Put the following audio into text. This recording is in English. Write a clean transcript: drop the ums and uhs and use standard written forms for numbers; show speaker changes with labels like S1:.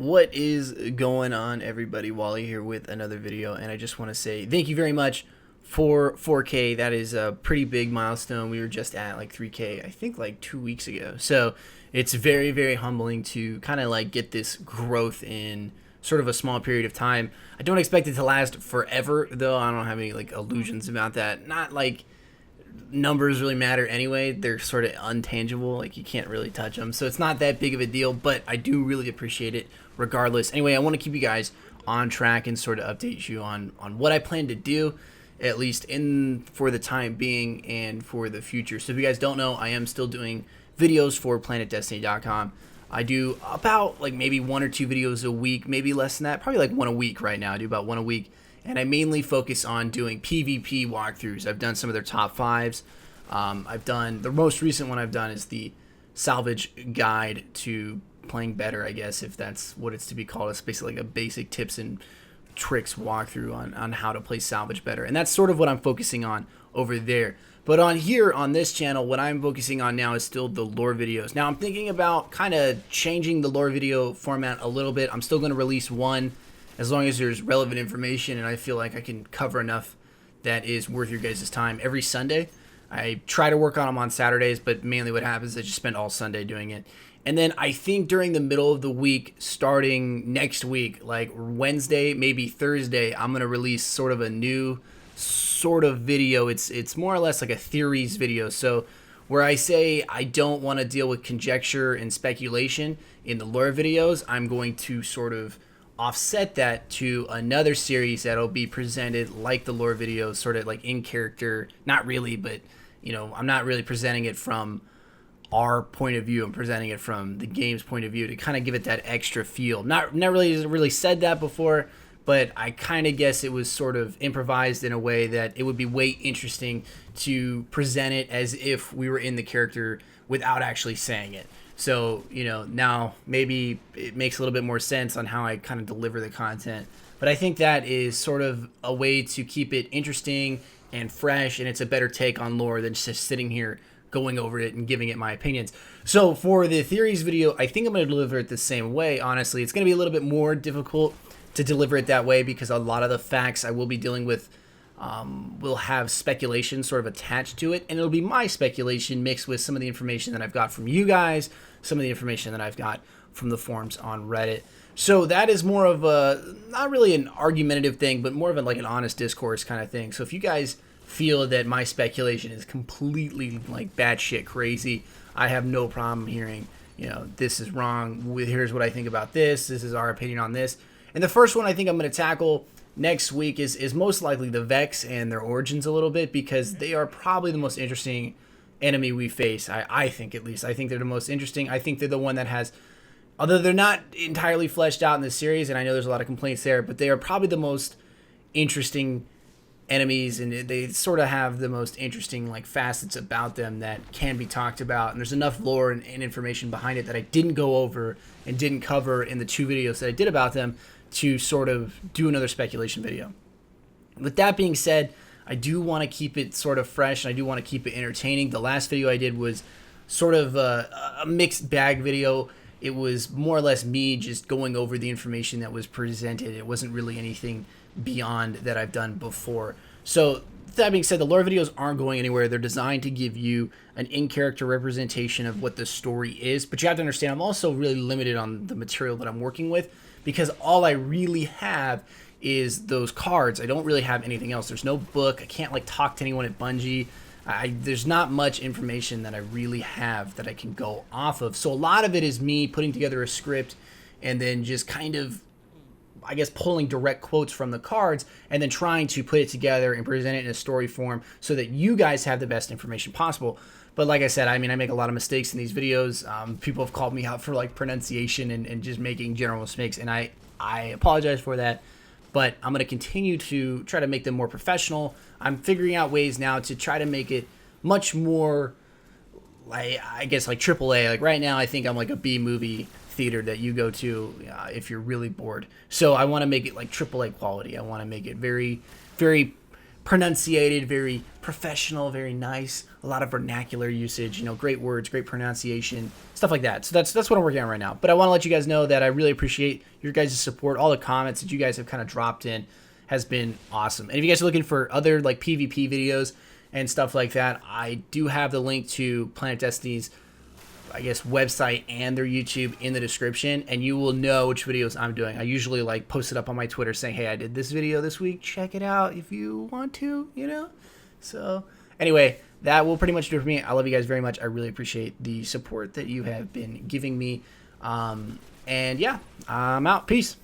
S1: What is going on, everybody? Wally here with another video, and I just want to say thank you very much for 4K. That is a pretty big milestone. We were just at like 3K, I think like 2 weeks ago. So it's very, very humbling to kind of like get this growth in sort of a small period of time. I don't expect it to last forever, though. I don't have any like illusions about that. Not like numbers really matter anyway. They're sort of untangible, like you can't really touch them, so it's not that big of a deal, but I do really appreciate it regardless. Anyway, I want to keep you guys on track and sort of update you on what I plan to do, at least in for the time being and for the future. So if you guys don't know, I am still doing videos for planetdestiny.com. I do about like maybe 1 or 2 videos a week, maybe less than that, probably like 1 a week right now. I do about 1 a week, and I mainly focus on doing PvP walkthroughs. I've done some of their top 5s. I've done, the most recent one I've done is the salvage guide to playing better, I guess, if that's what it's to be called. It's basically like a basic tips and tricks walkthrough on how to play salvage better. And that's sort of what I'm focusing on over there. But on here, on this channel, what I'm focusing on now is still the lore videos. Now I'm thinking about kind of changing the lore video format a little bit. I'm still going to release one as long as there's relevant information and I feel like I can cover enough that is worth your guys' time every Sunday. I try to work on them on Saturdays, but mainly what happens is I just spend all Sunday doing it. And then I think during the middle of the week, starting next week, like Wednesday, maybe Thursday, I'm going to release sort of a new sort of video. It's more or less like a theories video. So where I say I don't want to deal with conjecture and speculation in the lore videos, I'm going to sort of offset that to another series that'll be presented like the lore videos, sort of like in character. Not really, but you know, I'm not really presenting it from our point of view. I'm presenting it from the game's point of view to kind of give it that extra feel. Not really said that before, but I kind of guess it was sort of improvised in a way that it would be way interesting to present it as if we were in the character without actually saying it. So, you know, now maybe it makes a little bit more sense on how I kind of deliver the content. But I think that is sort of a way to keep it interesting and fresh, and it's a better take on lore than just sitting here going over it and giving it my opinions. So for the theories video, I think I'm going to deliver it the same way. Honestly, it's going to be a little bit more difficult to deliver it that way because a lot of the facts I will be dealing with will have speculation sort of attached to it, and it'll be my speculation mixed with some of the information that I've got from you guys, some of the information that I've got from the forums on Reddit. So that is more of a, not really an argumentative thing, but more of like an honest discourse kind of thing. So if you guys feel that my speculation is completely like batshit crazy, I have no problem hearing, you know, this is wrong, here's what I think about this is our opinion on this. And the first one I think I'm going to tackle next week is most likely the Vex and their origins a little bit, because they are probably the most interesting enemy we face. I think, at least. I think they're the most interesting. I think they're the one that has, although they're not entirely fleshed out in this series, and I know there's a lot of complaints there, but they are probably the most interesting enemies, and they sort of have the most interesting like facets about them that can be talked about, and there's enough lore and information behind it that I didn't go over and didn't cover in the 2 videos that I did about them to sort of do another speculation video. With that being said, I do want to keep it sort of fresh, and I do want to keep it entertaining. The last video I did was sort of a mixed bag video. It was more or less me just going over the information that was presented. It wasn't really anything beyond that I've done before. So that being said, the lore videos aren't going anywhere. They're designed to give you an in-character representation of what the story is, but you have to understand I'm also really limited on the material that I'm working with, because all I really have is those cards. I don't really have anything else. There's no book. I can't like talk to anyone at Bungie. There's not much information that I really have that I can go off of. So a lot of it is me putting together a script and then just kind of, I guess, pulling direct quotes from the cards and then trying to put it together and present it in a story form so that you guys have the best information possible. But like I said, I mean, I make a lot of mistakes in these videos. People have called me out for like pronunciation and just making general mistakes, and I apologize for that. But I'm going to continue to try to make them more professional. I'm figuring out ways now to try to make it much more, like, I guess, like AAA. Like right now, I think I'm like a B movie theater that you go to if you're really bored. So I want to make it like AAA quality. I want to make it very, very pronunciated, very professional, very nice, a lot of vernacular usage, you know, great words, great pronunciation, stuff like that. So that's what I'm working on right now. But I want to let you guys know that I really appreciate your guys' support. All the comments that you guys have kind of dropped in has been awesome. And if you guys are looking for other like PvP videos and stuff like that, I do have the link to Planet Destiny's, I guess, website and their YouTube in the description, and you will know which videos I'm doing. I usually like post it up on my Twitter saying, hey, I did this video this week, check it out if you want to, you know. So anyway, that will pretty much do it for me. I love you guys very much. I really appreciate the support that you have been giving me, and yeah, I'm out. Peace.